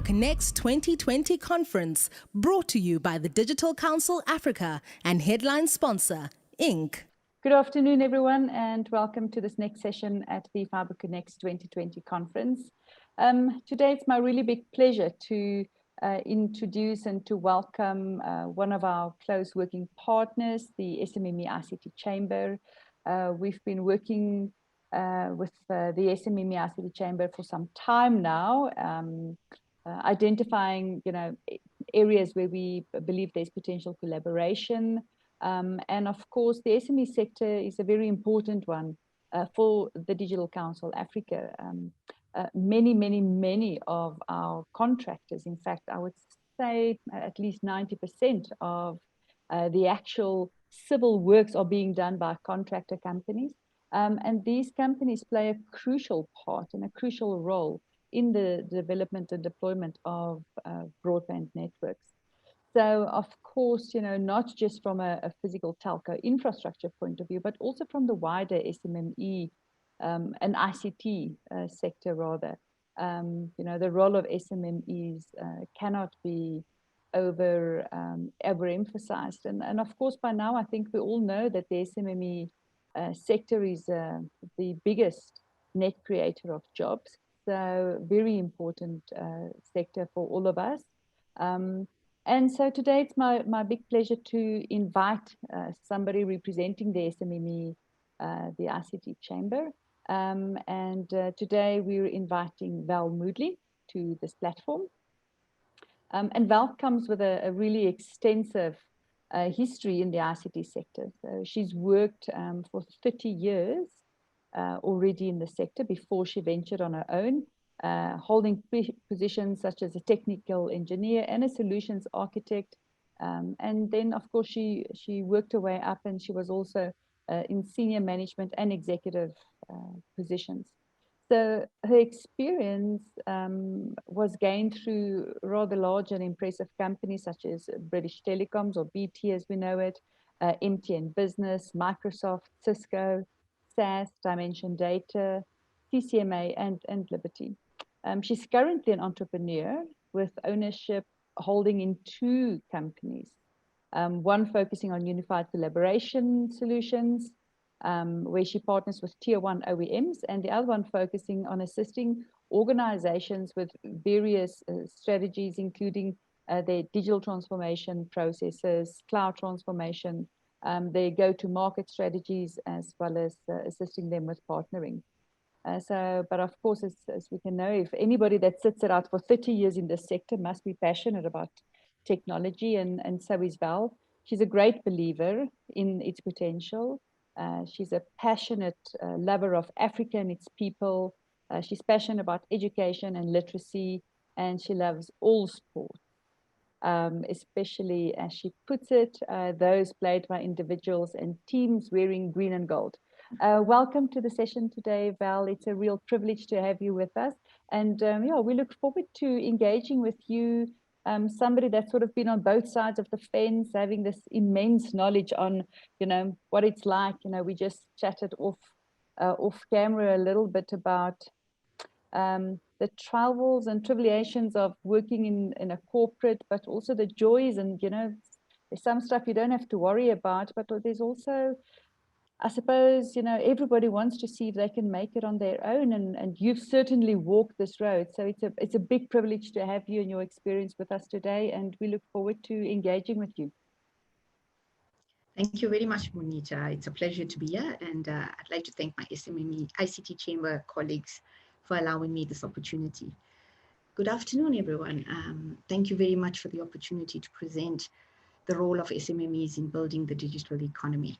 Connects 2020 conference, brought to you by the Digital Council Africa and headline sponsor, Inc. Good afternoon, everyone, and welcome to this next session at the Fiber Connects 2020 conference. Today, it's my really big pleasure to introduce and to welcome one of our close working partners, the SMME ICT Chamber. We've been working with the SMME ICT Chamber for some time now, identifying areas where we believe there's potential collaboration. And of course, the SME sector is a very important one for the Digital Council Africa. Many of our contractors, in fact, I would say at least 90% of the actual civil works are being done by contractor companies. And these companies play a crucial part and a crucial role in the development and deployment of broadband networks. So, of course, not just from a physical telco infrastructure point of view, but also from the wider SMME and ICT sector, rather. The role of SMMEs cannot be overemphasized. And of course, by now, I think we all know that the SMME sector is the biggest net creator of jobs. So very important sector for all of us. And so today it's my big pleasure to invite somebody representing the SMME, the ICT Chamber. And today we're inviting Val Moodley to this platform. And Val comes with a really extensive history in the ICT sector. So she's worked for 30 years already in the sector before she ventured on her own, holding positions such as a technical engineer and a solutions architect. And then, of course, she worked her way up, and she was also in senior management and executive positions. So her experience was gained through rather large and impressive companies such as British Telecoms, or BT as we know it, MTN Business, Microsoft, Cisco, SAS, Dimension Data, CCMA, and Liberty. She's currently an entrepreneur with ownership holding in two companies, one focusing on unified collaboration solutions, where she partners with tier one OEMs, and the other one focusing on assisting organizations with various strategies, including their digital transformation processes, cloud transformation, their go-to-market strategies, as well as assisting them with partnering. But of course, as we can know, if anybody that sits it out for 30 years in this sector must be passionate about technology, and so is Val. She's a great believer in its potential. She's a passionate lover of Africa and its people. She's passionate about education and literacy, and she loves all sports, especially, as she puts it, those played by individuals and teams wearing green and gold. Welcome to the session today, Val. It's a real privilege to have you with us. And we look forward to engaging with you, somebody that's sort of been on both sides of the fence, having this immense knowledge on, what it's like. We just chatted off camera a little bit about the troubles and tribulations of working in a corporate, but also the joys, and, there's some stuff you don't have to worry about, but there's also, I suppose, everybody wants to see if they can make it on their own, and you've certainly walked this road. So it's a big privilege to have you and your experience with us today, and we look forward to engaging with you. Thank you very much, Monita. It's a pleasure to be here, and I'd like to thank my SMME ICT Chamber colleagues for allowing me this opportunity. Good afternoon, everyone. Thank you very much for the opportunity to present the role of SMMEs in building the digital economy.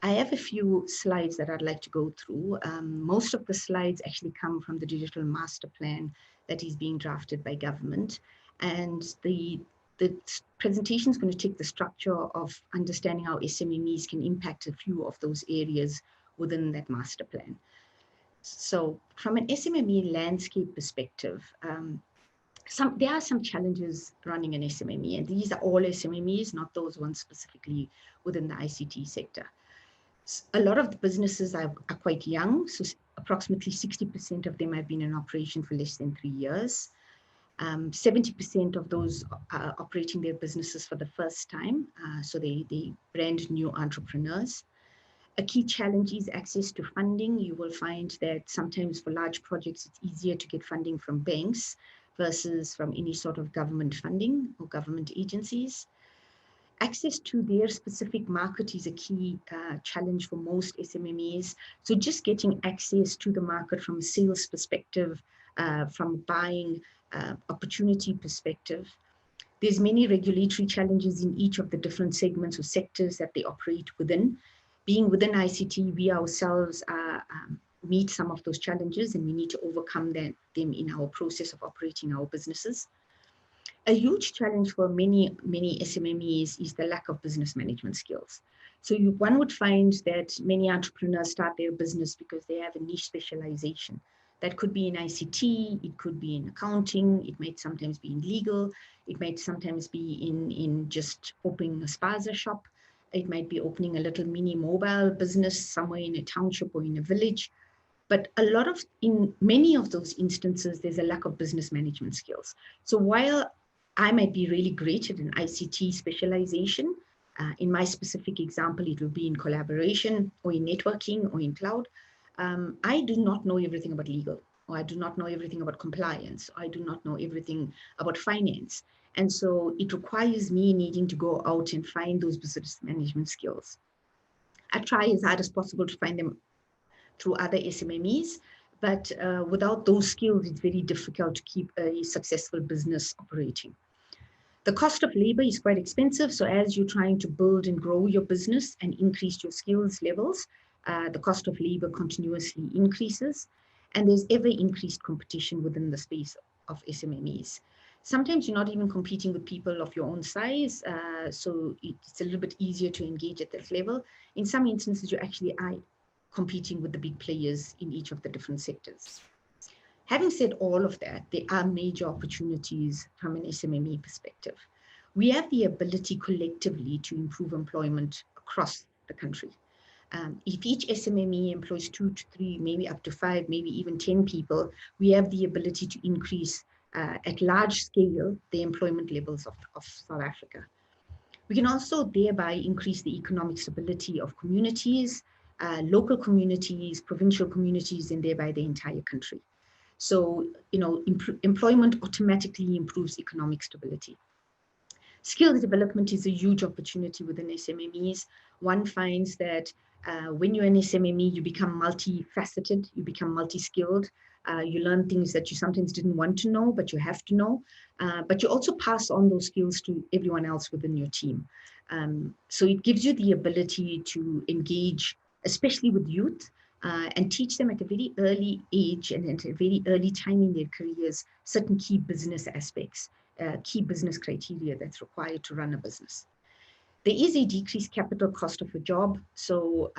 I have a few slides that I'd like to go through. Most of the slides actually come from the digital master plan that is being drafted by government. And the presentation is going to take the structure of understanding how SMMEs can impact a few of those areas within that master plan. So from an SMME landscape perspective, there are some challenges running an SMME, and these are all SMMEs, not those ones specifically within the ICT sector. A lot of the businesses are quite young, so approximately 60% of them have been in operation for less than 3 years. 70% of those are operating their businesses for the first time, so they brand new entrepreneurs. A key challenge is access to funding. You will find that sometimes for large projects, it's easier to get funding from banks versus from any sort of government funding or government agencies. Access to their specific market is a key challenge for most SMMEs. So just getting access to the market from a sales perspective, from buying opportunity perspective. There's many regulatory challenges in each of the different segments or sectors that they operate within. Being within ICT, we ourselves meet some of those challenges, and we need to overcome them in our process of operating our businesses. A huge challenge for many SMMEs is the lack of business management skills. So one would find that many entrepreneurs start their business because they have a niche specialization. That could be in ICT, it could be in accounting, it might sometimes be in legal, it might sometimes be in just opening a spaza shop, it might be opening a little mini mobile business somewhere in a township or in a village. But in many of those instances, there's a lack of business management skills. So while I might be really great at an ICT specialization, in my specific example, it will be in collaboration or in networking or in cloud, I do not know everything about legal, or I do not know everything about compliance, or I do not know everything about finance. And so it requires me needing to go out and find those business management skills. I try as hard as possible to find them through other SMMEs, but without those skills, it's very difficult to keep a successful business operating. The cost of labor is quite expensive. So as you're trying to build and grow your business and increase your skills levels, the cost of labor continuously increases. And there's ever increased competition within the space of SMMEs. Sometimes you're not even competing with people of your own size. So it's a little bit easier to engage at that level. In some instances, you actually are competing with the big players in each of the different sectors. Having said all of that, there are major opportunities from an SMME perspective. We have the ability collectively to improve employment across the country. If each SMME employs 2 to 3, maybe up to 5, maybe even 10 people, we have the ability to increase at large scale the employment levels of South Africa. We can also thereby increase the economic stability of communities, local communities, provincial communities, and thereby the entire country. So, employment automatically improves economic stability. Skill development is a huge opportunity within SMMEs. One finds that when you're an SMME, you become multifaceted, you become multi-skilled. You learn things that you sometimes didn't want to know, but you have to know. But you also pass on those skills to everyone else within your team. So it gives you the ability to engage, especially with youth, and teach them at a very early age and at a very early time in their careers, certain key business aspects, key business criteria that's required to run a business. There is a decreased capital cost of a job. So,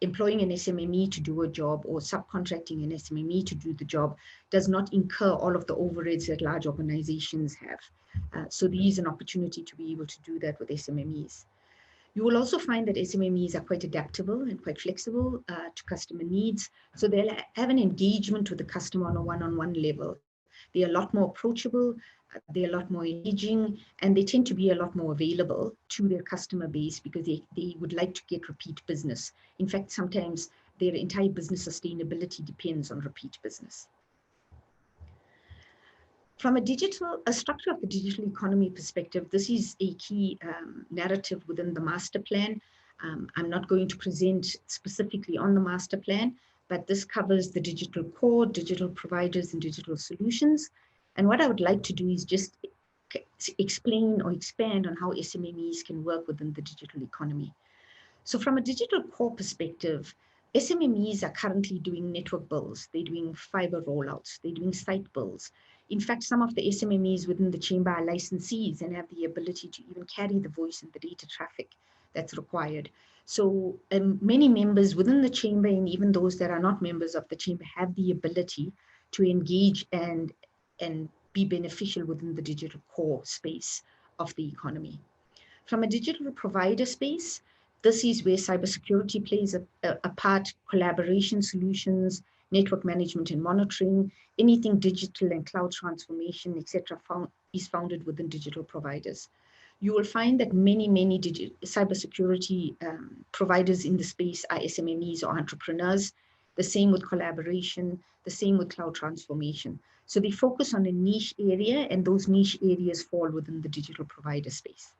employing an SMME to do a job or subcontracting an SMME to do the job does not incur all of the overheads that large organizations have. So there is an opportunity to be able to do that with SMMEs. You will also find that SMMEs are quite adaptable and quite flexible to customer needs. So they'll have an engagement with the customer on a one-on-one level. They're a lot more approachable, they're a lot more engaging, and they tend to be a lot more available to their customer base because they would like to get repeat business. In fact, sometimes their entire business sustainability depends on repeat business. From a structure of the digital economy perspective, this is a key narrative within the master plan. I'm not going to present specifically on the master plan, but this covers the digital core, digital providers, and digital solutions. And what I would like to do is just explain or expand on how SMMEs can work within the digital economy. So from a digital core perspective, SMMEs are currently doing network builds, they're doing fiber rollouts, they're doing site builds. In fact, some of the SMMEs within the chamber are licensees and have the ability to even carry the voice and the data traffic that's required. So many members within the chamber and even those that are not members of the chamber have the ability to engage and be beneficial within the digital core space of the economy. From a digital provider space, this is where cybersecurity plays a part, collaboration solutions, network management and monitoring, anything digital and cloud transformation, etc., is founded within digital providers. You will find that many cybersecurity providers in the space are SMMEs or entrepreneurs. The same with collaboration, the same with cloud transformation. So they focus on a niche area, and those niche areas fall within the digital provider space.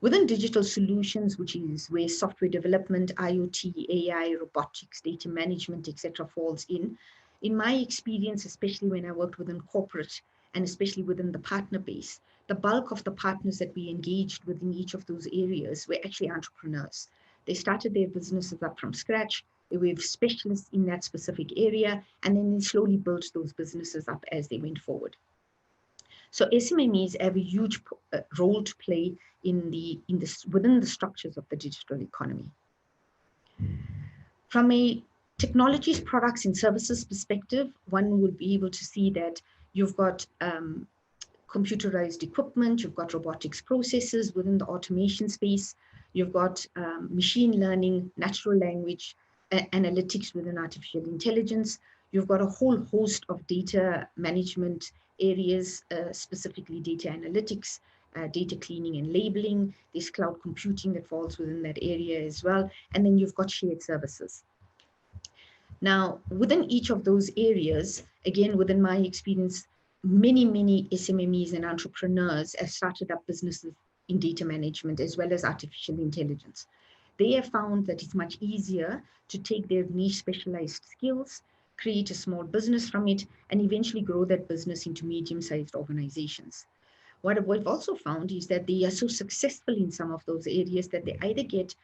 Within digital solutions, which is where software development, IoT, AI, robotics, data management, etc., falls in my experience, especially when I worked within corporate and especially within the partner base, the bulk of the partners that we engaged within each of those areas were actually entrepreneurs. They started their businesses up from scratch. They were specialists in that specific area, and then they slowly built those businesses up as they went forward. So SMMEs have a huge role to play within the structures of the digital economy. From a technologies, products, and services perspective, one would be able to see that you've got computerized equipment, you've got robotics processes within the automation space, you've got machine learning, natural language, analytics within artificial intelligence, you've got a whole host of data management areas, specifically data analytics, data cleaning and labeling, there's cloud computing that falls within that area as well, and then you've got shared services. Now, within each of those areas, again, within my experience, many SMMEs and entrepreneurs have started up businesses in data management as well as artificial intelligence. They have found that it's much easier to take their niche specialized skills, create a small business from it, and eventually grow that business into medium-sized organizations. What we've also found is that they are so successful in some of those areas that they either get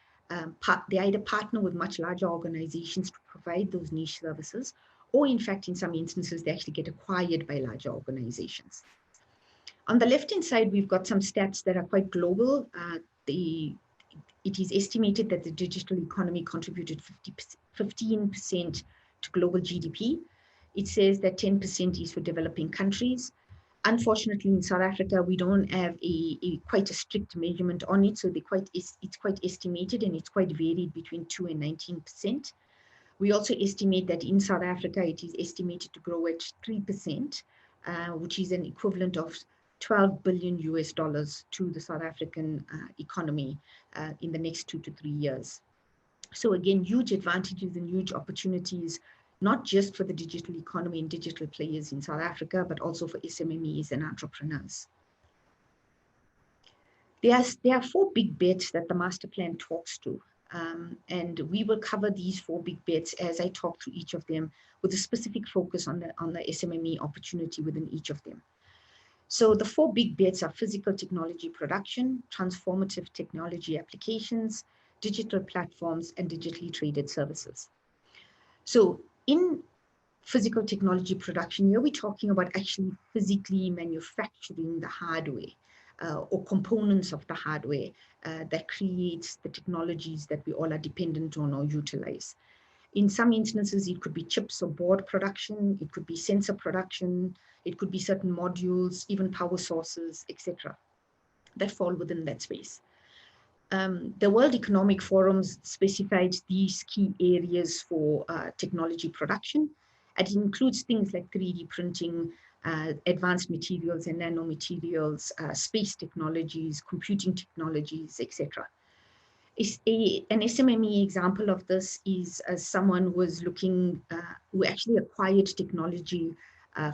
they either partner with much larger organizations to provide those niche services, or in fact, in some instances, they actually get acquired by larger organizations. On the left-hand side, we've got some stats that are quite global. It is estimated that the digital economy contributed 15% to global GDP. It says that 10% is for developing countries. Unfortunately, in South Africa, we don't have quite a strict measurement on it, so it's quite estimated, and it's quite varied between 2 and 19%. We also estimate that in South Africa, it is estimated to grow at 3%, which is an equivalent of $12 billion to the South African economy in the next 2 to 3 years. So again, huge advantages and huge opportunities, not just for the digital economy and digital players in South Africa, but also for SMMEs and entrepreneurs. There are 4 big bets that the master plan talks to. And we will cover these 4 big bets as I talk through each of them with a specific focus on the SMME opportunity within each of them. So the 4 big bets are physical technology production, transformative technology applications, digital platforms, and digitally traded services. So in physical technology production, here we're talking about actually physically manufacturing the hardware or components of the hardware that creates the technologies that we all are dependent on or utilize. In some instances, it could be chips or board production, it could be sensor production, it could be certain modules, even power sources, etc., that fall within that space. The World Economic Forum specified these key areas for technology production. It includes things like 3D printing, advanced materials and nanomaterials, space technologies, computing technologies, etc. An SMME example of this is someone who was who actually acquired technology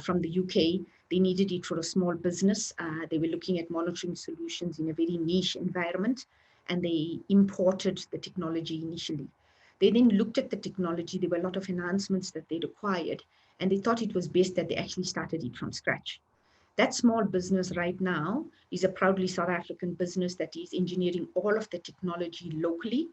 from the UK. They needed it for a small business. They were looking at monitoring solutions in a very niche environment, and they imported the technology initially. They then looked at the technology. There were a lot of enhancements that they'd acquired, and they thought it was best that they actually started it from scratch. That small business right now is a proudly South African business that is engineering all of the technology locally.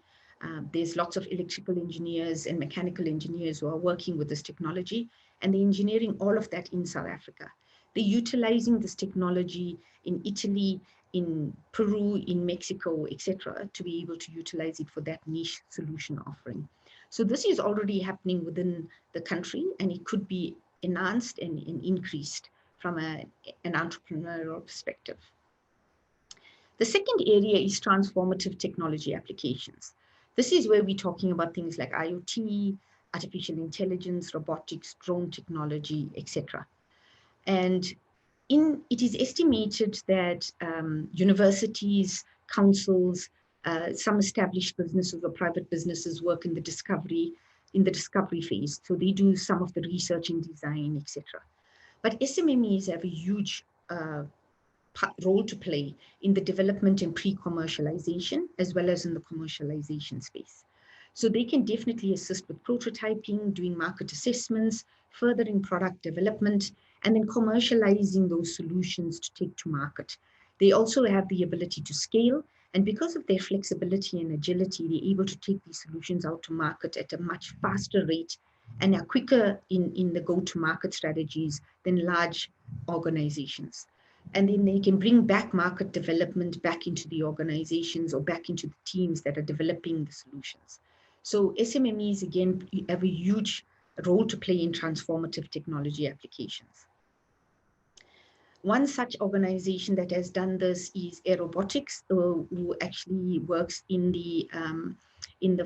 There's lots of electrical engineers and mechanical engineers who are working with this technology, and they're engineering all of that in South Africa. They're utilizing this technology in Italy, in Peru, in Mexico, etc., to be able to utilize it for that niche solution offering. So this is already happening within the country, and it could be enhanced and increased from an entrepreneurial perspective. The second area is transformative technology applications. This is where we're talking about things like IoT, artificial intelligence, robotics, drone technology, etc. And it is estimated that universities, councils, some established businesses or private businesses work in the discovery phase. So they do some of the research and design, etc. But SMMEs have a huge role to play in the development and pre-commercialization, as well as in the commercialization space. So they can definitely assist with prototyping, doing market assessments, furthering product development, and then commercializing those solutions to take to market. They also have the ability to scale, and because of their flexibility and agility, they're able to take these solutions out to market at a much faster rate and are quicker in the go-to-market strategies than large organizations. And then they can bring back market development back into the organizations or back into the teams that are developing the solutions. So SMMEs, again, have a huge role to play in transformative technology applications. One such organization that has done this is Aerobotics, who actually works in the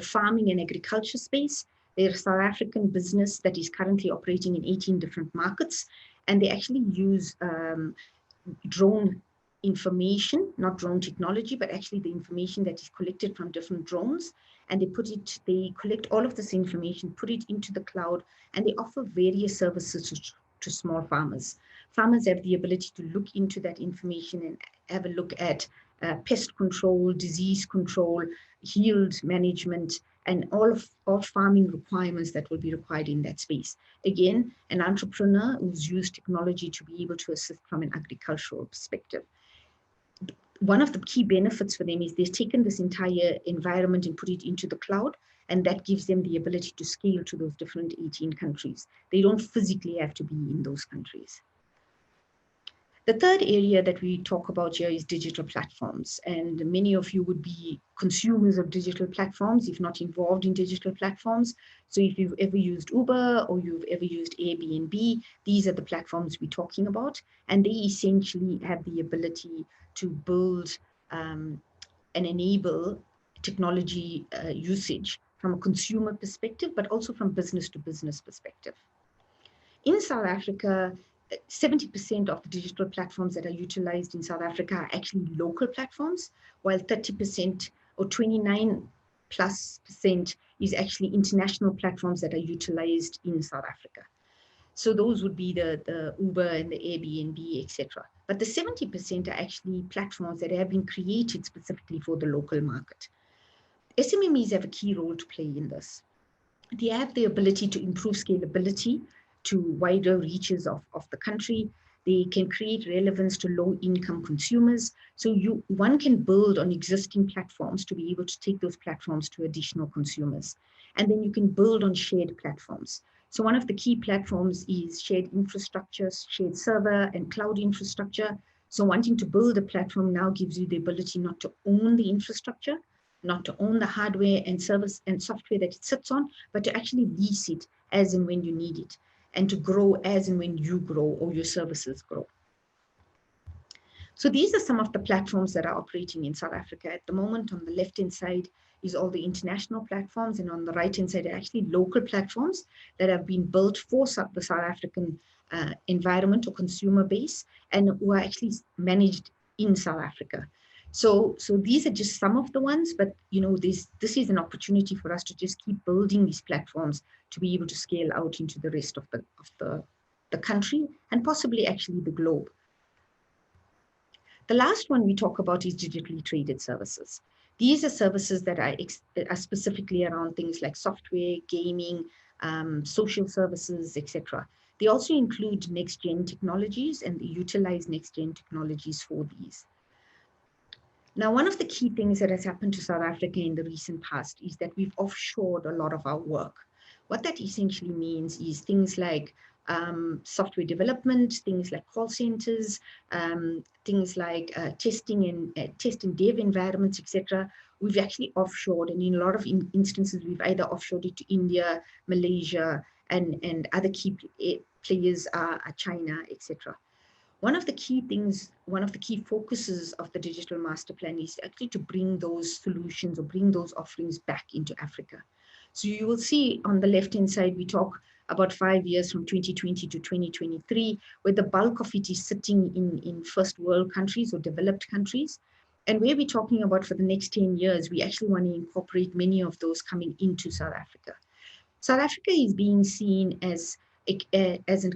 farming and agriculture space. They're a South African business that is currently operating in 18 different markets, and they actually use drone information, not drone technology, but actually the information that is collected from different drones. And they collect all of this information, put it into the cloud, and they offer various services to small farmers. Farmers have the ability to look into that information and have a look at pest control, disease control, yield management, and all farming requirements that will be required in that space. Again, an entrepreneur who's used technology to be able to assist from an agricultural perspective. One of the key benefits for them is they've taken this entire environment and put it into the cloud, and that gives them the ability to scale to those different 18 countries. They don't physically have to be in those countries. The third area that we talk about here is digital platforms. And many of you would be consumers of digital platforms, if not involved in digital platforms. So if you've ever used Uber or you've ever used Airbnb, these are the platforms we're talking about. And they essentially have the ability to build and enable technology usage from a consumer perspective, but also from business to business perspective. In South Africa, 70% of the digital platforms that are utilized in South Africa are actually local platforms, while 30% or 29+% is actually international platforms that are utilized in South Africa. So those would be the Uber and the Airbnb, etc. But the 70% are actually platforms that have been created specifically for the local market. SMMEs have a key role to play in this. They have the ability to improve scalability to wider reaches of the country. They can create relevance to low-income consumers. So one can build on existing platforms to be able to take those platforms to additional consumers. And then you can build on shared platforms. So one of the key platforms is shared infrastructure, shared server and cloud infrastructure. So wanting to build a platform now gives you the ability not to own the infrastructure, not to own the hardware and service and software that it sits on, but to actually lease it as and when you need it, and to grow as and when you grow or your services grow. So these are some of the platforms that are operating in South Africa at the moment. On the left-hand side is all the international platforms, and on the right-hand side are actually local platforms that have been built for the South African environment or consumer base, and who are actually managed in South Africa. So these are just some of the ones, but this is an opportunity for us to just keep building these platforms to be able to scale out into the rest of the country and possibly actually the globe. The last one we talk about is digitally traded services. These are services that are specifically around things like software, gaming, social services, etc. They also include next-gen technologies, and they utilize next-gen technologies for these. Now, one of the key things that has happened to South Africa in the recent past is that we've offshored a lot of our work. What that essentially means is things like software development, things like call centers, things like testing and test and dev environments, etc. We've actually offshored, and in a lot of instances, we've either offshored it to India, Malaysia, and other key players are China, etc. One of the key focuses of the Digital Master Plan is actually to bring those solutions or bring those offerings back into Africa. So you will see on the left-hand side, we talk about 5 years from 2020 to 2023, where the bulk of it is sitting in first world countries or developed countries. And where we're talking about for the next 10 years, we actually want to incorporate many of those coming into South Africa. South Africa is being seen as a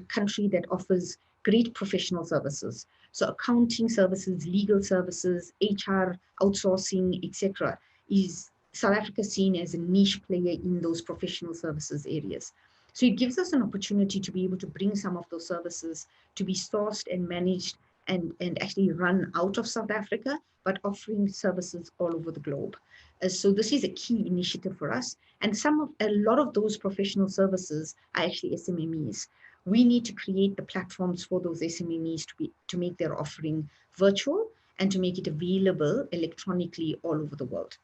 country that offers great professional services. So accounting services, legal services, HR, outsourcing, etc. Is South Africa seen as a niche player in those professional services areas. So it gives us an opportunity to be able to bring some of those services to be sourced and managed and actually run out of South Africa, but offering services all over the globe. So this is a key initiative for us. And a lot of those professional services are actually SMMEs. We need to create the platforms for those SMMEs to make their offering virtual and to make it available electronically all over the world.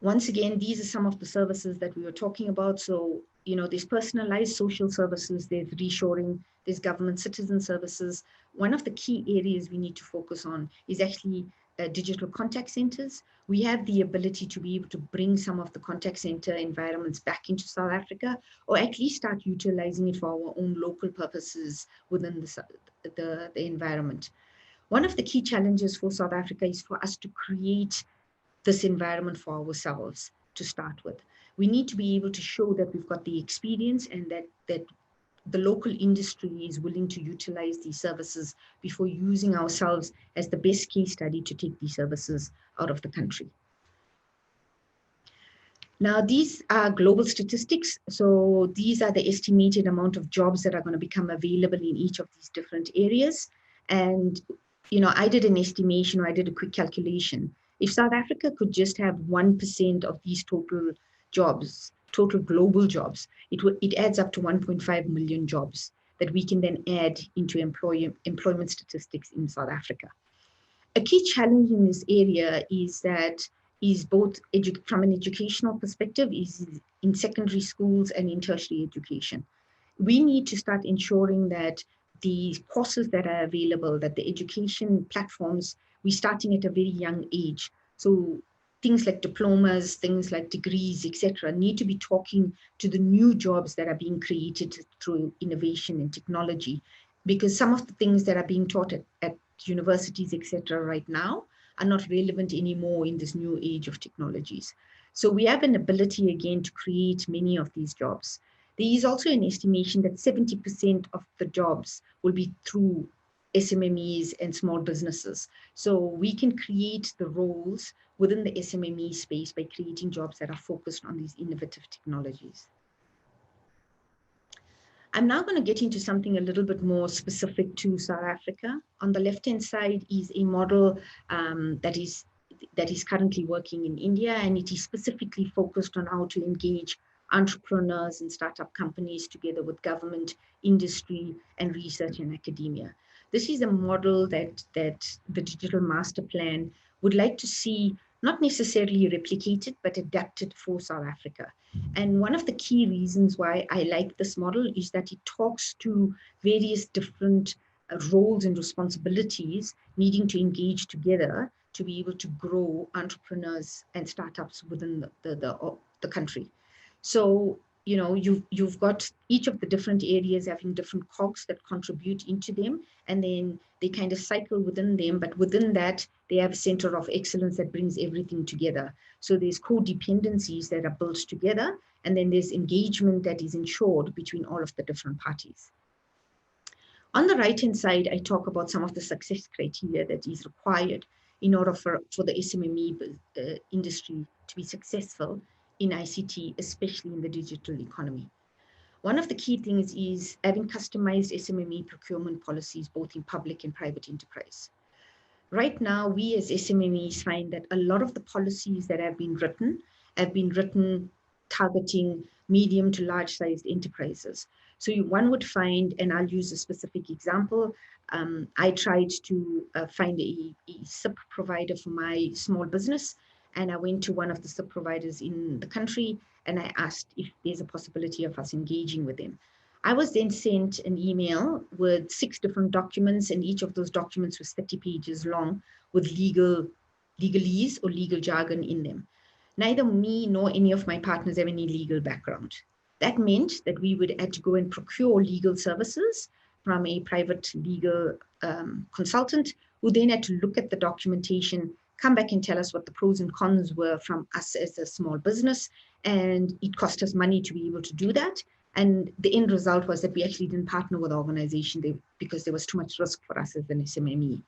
Once again, these are some of the services that we were talking about. So, there's personalized social services, there's reshoring, there's government citizen services. One of the key areas we need to focus on is actually digital contact centers. We have the ability to be able to bring some of the contact center environments back into South Africa, or at least start utilizing it for our own local purposes within the environment. One of the key challenges for South Africa is for us to create this environment for ourselves to start with. We need to be able to show that we've got the experience and that the local industry is willing to utilize these services before using ourselves as the best case study to take these services out of the country. Now, these are global statistics. So these are the estimated amount of jobs that are going to become available in each of these different areas. And, I did an estimation, or I did a quick calculation. If South Africa could just have 1% of these total jobs, total global jobs, it adds up to 1.5 million jobs that we can then add into employment statistics in South Africa. A key challenge in this area is both from an educational perspective, is in secondary schools and in tertiary education. We need to start ensuring that the courses that are available, that the education platforms, we're starting at a very young age. So things like diplomas, things like degrees, etc., need to be talking to the new jobs that are being created through innovation and technology, because some of the things that are being taught at universities, etc., right now are not relevant anymore in this new age of technologies. So we have an ability again to create many of these jobs. There is also an estimation that 70% of the jobs will be through SMMEs and small businesses. So we can create the roles within the SMME space by creating jobs that are focused on these innovative technologies. I'm now going to get into something a little bit more specific to South Africa. On the left-hand side is a model that is currently working in India, and it is specifically focused on how to engage entrepreneurs and startup companies together with government, industry, and research and academia. This is a model that the Digital Master Plan would like to see not necessarily replicated, but adapted for South Africa. And one of the key reasons why I like this model is that it talks to various different roles and responsibilities needing to engage together to be able to grow entrepreneurs and startups within the country. So, you've got each of the different areas having different cogs that contribute into them, and then they kind of cycle within them, but within that, they have a center of excellence that brings everything together. So there's codependencies that are built together, and then there's engagement that is ensured between all of the different parties. On the right-hand side, I talk about some of the success criteria that is required in order for the SMME industry to be successful in ICT, especially in the digital economy. One of the key things is having customized SMME procurement policies, both in public and private enterprise. Right now, we as SMMEs find that a lot of the policies that have been written targeting medium to large-sized enterprises. So one would find, and I'll use a specific example, I tried to find a SIP provider for my small business, and I went to one of the SIP providers in the country, and I asked if there's a possibility of us engaging with them. I was then sent an email with 6 different documents, and each of those documents was 30 pages long with legalese or legal jargon in them. Neither me nor any of my partners have any legal background. That meant that we would have to go and procure legal services from a private legal consultant, who then had to look at the documentation, come back and tell us what the pros and cons were from us as a small business. And it cost us money to be able to do that. And the end result was that we actually didn't partner with the organization because there was too much risk for us as an SMME.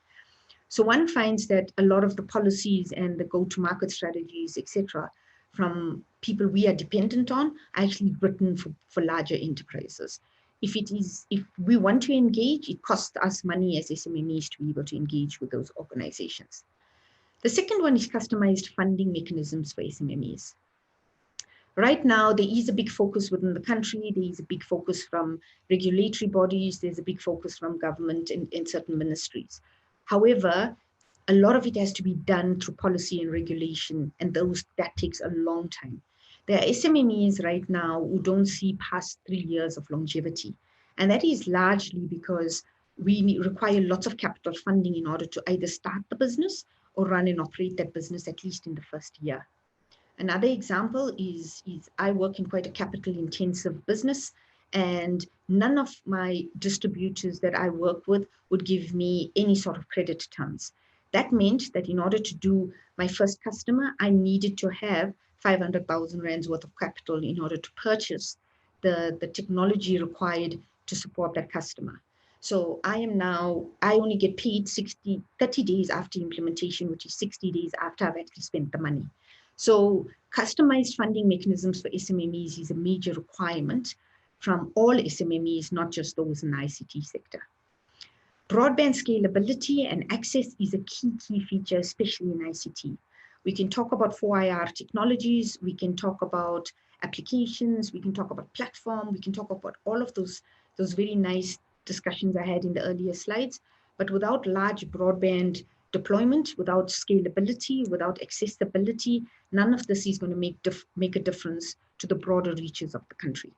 So one finds that a lot of the policies and the go-to-market strategies, etc., from people we are dependent on, are actually written for larger enterprises. If we want to engage, it costs us money as SMMEs to be able to engage with those organizations. The second one is customized funding mechanisms for SMMEs. Right now, there is a big focus within the country. There is a big focus from regulatory bodies. There's a big focus from government and certain ministries. However, a lot of it has to be done through policy and regulation, and that takes a long time. There are SMMEs right now who don't see past 3 years of longevity. And that is largely because we require lots of capital funding in order to either start the business or run and operate that business, at least in the first year. Another example is I work in quite a capital intensive business, and none of my distributors that I work with would give me any sort of credit terms. That meant that in order to do my first customer, I needed to have 500,000 rands worth of capital in order to purchase the technology required to support that customer. So I only get paid 30 days after implementation, which is 60 days after I've actually spent the money. So customized funding mechanisms for SMMEs is a major requirement from all SMMEs, not just those in the ICT sector. Broadband scalability and access is a key feature, especially in ICT. We can talk about 4IR technologies, we can talk about applications, we can talk about platform, we can talk about all of those very nice discussions I had in the earlier slides, but without large broadband deployment, without scalability, without accessibility, none of this is going to make a difference to the broader reaches of the country.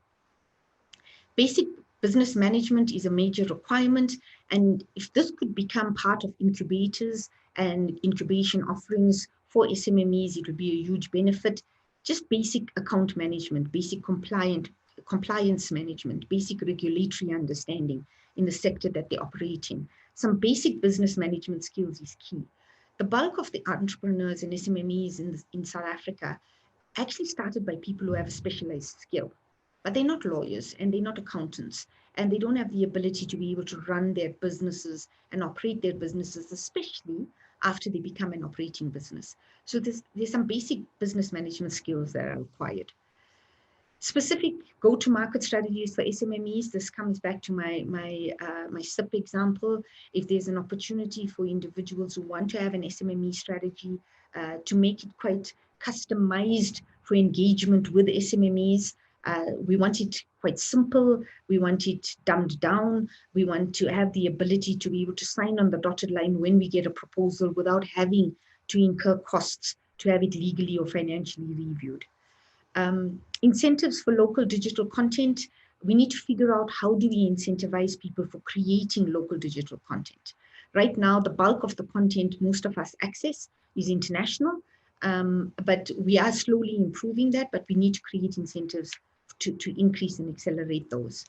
Basic business management is a major requirement, and if this could become part of incubators and incubation offerings for SMMEs, it would be a huge benefit. Just basic account management, basic compliance management, basic regulatory understanding in the sector that they operate in. Some basic business management skills is key. The bulk of the entrepreneurs and SMMEs in South Africa actually started by people who have a specialized skill, but they're not lawyers and they're not accountants, and they don't have the ability to be able to run their businesses and operate their businesses, especially after they become an operating business. So there's some basic business management skills that are required. Specific go-to-market strategies for SMMEs. This comes back to my SIP example. If there's an opportunity for individuals who want to have an SMME strategy to make it quite customized for engagement with SMMEs, we want it quite simple. We want it dumbed down. We want to have the ability to be able to sign on the dotted line when we get a proposal without having to incur costs to have it legally or financially reviewed. Incentives for local digital content. We need to figure out how do we incentivize people for creating local digital content. Right now, the bulk of the content most of us access is international, but we are slowly improving that, but we need to create incentives to increase and accelerate those.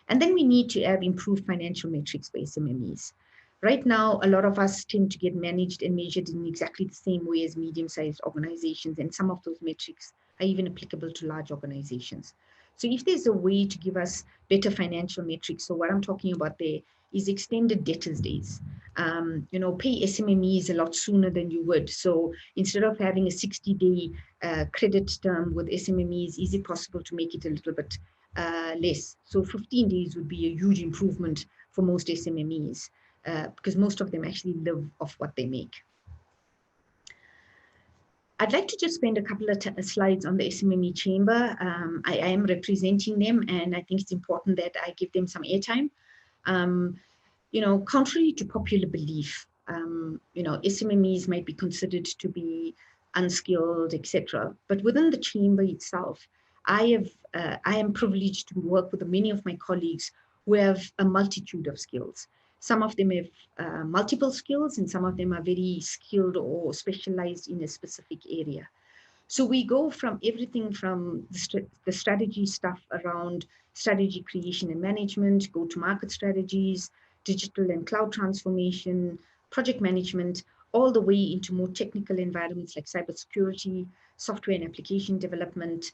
And then we need to have improved financial metrics for SMMEs. Right now, a lot of us tend to get managed and measured in exactly the same way as medium-sized organizations, and some of those metrics are even applicable to large organizations. So if there's a way to give us better financial metrics, so what I'm talking about there is extended debtors days. Pay SMMEs a lot sooner than you would. So instead of having a 60-day credit term with SMMEs, is it possible to make it a little bit less? So 15 days would be a huge improvement for most SMMEs because most of them actually live off what they make. I'd like to just spend a couple of slides on the SMME Chamber. I am representing them, and I think it's important that I give them some airtime. Contrary to popular belief, SMMEs might be considered to be unskilled, etc. But within the Chamber itself, I am privileged to work with many of my colleagues who have a multitude of skills. Some of them have multiple skills, and some of them are very skilled or specialized in a specific area. So we go from everything from the strategy stuff around strategy creation and management, go-to-market strategies, digital and cloud transformation, project management, all the way into more technical environments like cybersecurity, software and application development,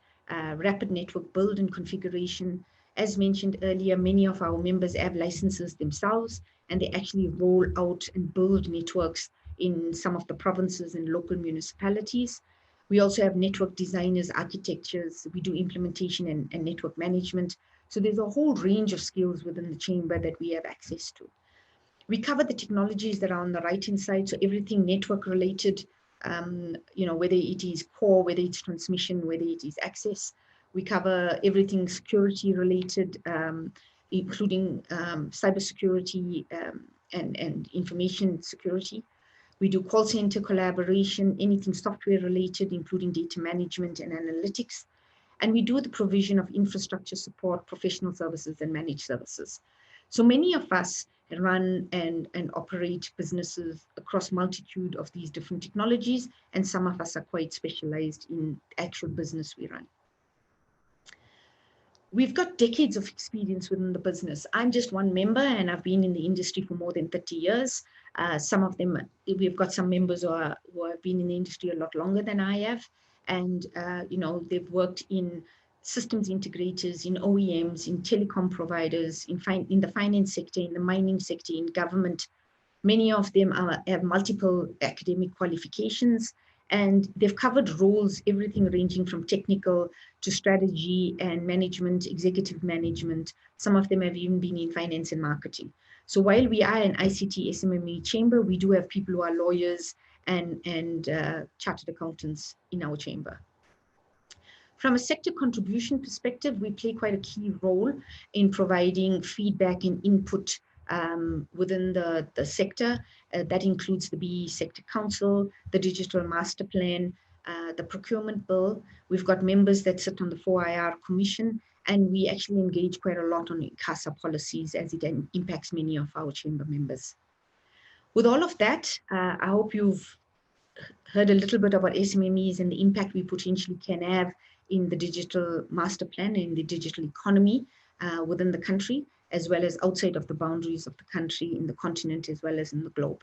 rapid network build and configuration. As mentioned earlier, many of our members have licenses themselves, and they actually roll out and build networks in some of the provinces and local municipalities. We also have network designers, architectures, we do implementation and network management. So there's a whole range of skills within the chamber that we have access to. We cover the technologies that are on the right-hand side, so everything network related, whether it is core, whether it's transmission, whether it is access. We cover everything security related, including cybersecurity and information security. We do call center collaboration, anything software related, including data management and analytics. And we do the provision of infrastructure support, professional services, and managed services. So many of us run and operate businesses across multitude of these different technologies, and some of us are quite specialized in actual business we run. We've got decades of experience within the business. I'm just one member, and I've been in the industry for more than 30 years. Some of them, we've got some members who have been in the industry a lot longer than I have. And, they've worked in systems integrators, in OEMs, in telecom providers, in the finance sector, in the mining sector, in government. Many of them have multiple academic qualifications, and they've covered roles, everything ranging from technical to strategy and management, executive management. Some of them have even been in finance and marketing. So while we are an ICT SMME chamber, we do have people who are lawyers and chartered accountants in our chamber. From a sector contribution perspective, we play quite a key role in providing feedback and input within the sector. That includes the BE Sector Council, the Digital Master Plan, the Procurement Bill. We've got members that sit on the 4IR Commission, and we actually engage quite a lot on ICASA policies as it impacts many of our chamber members. With all of that, I hope you've heard a little bit about SMMEs and the impact we potentially can have in the digital master plan and in the digital economy within the country, as well as outside of the boundaries of the country, in the continent, as well as in the globe.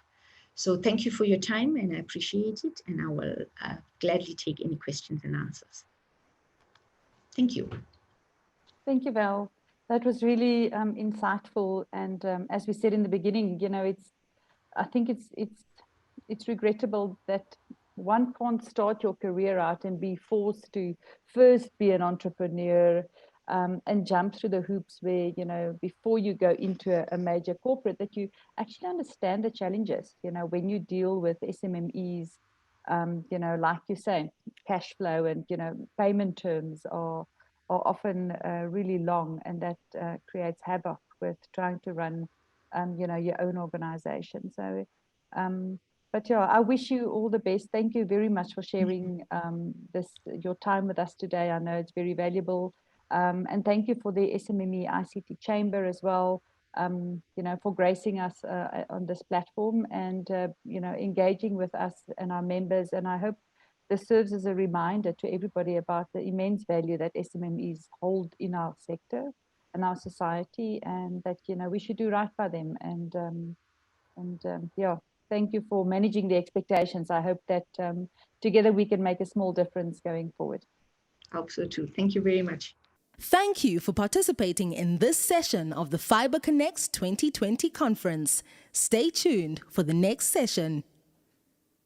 So thank you for your time, and I appreciate it, and I will gladly take any questions and answers. Thank you. Thank you, Val. That was really insightful. And as we said in the beginning, I think it's regrettable that one can't start your career out and be forced to first be an entrepreneur and jump through the hoops where, before you go into a major corporate, that you actually understand the challenges, when you deal with SMMEs, like you say, cash flow and, payment terms are often really long, and that creates havoc with trying to run, your own organization. So, but yeah, I wish you all the best. Thank you very much for sharing your time with us today. I know it's very valuable. And thank you for the SMME ICT Chamber as well, for gracing us on this platform and, engaging with us and our members. And I hope this serves as a reminder to everybody about the immense value that SMMEs hold in our sector and our society, and that, we should do right by them. And yeah, thank you for managing the expectations. I hope that together we can make a small difference going forward. I hope so too. Thank you very much. Thank you for participating in this session of the Fiber Connects 2020 conference. Stay tuned for the next session.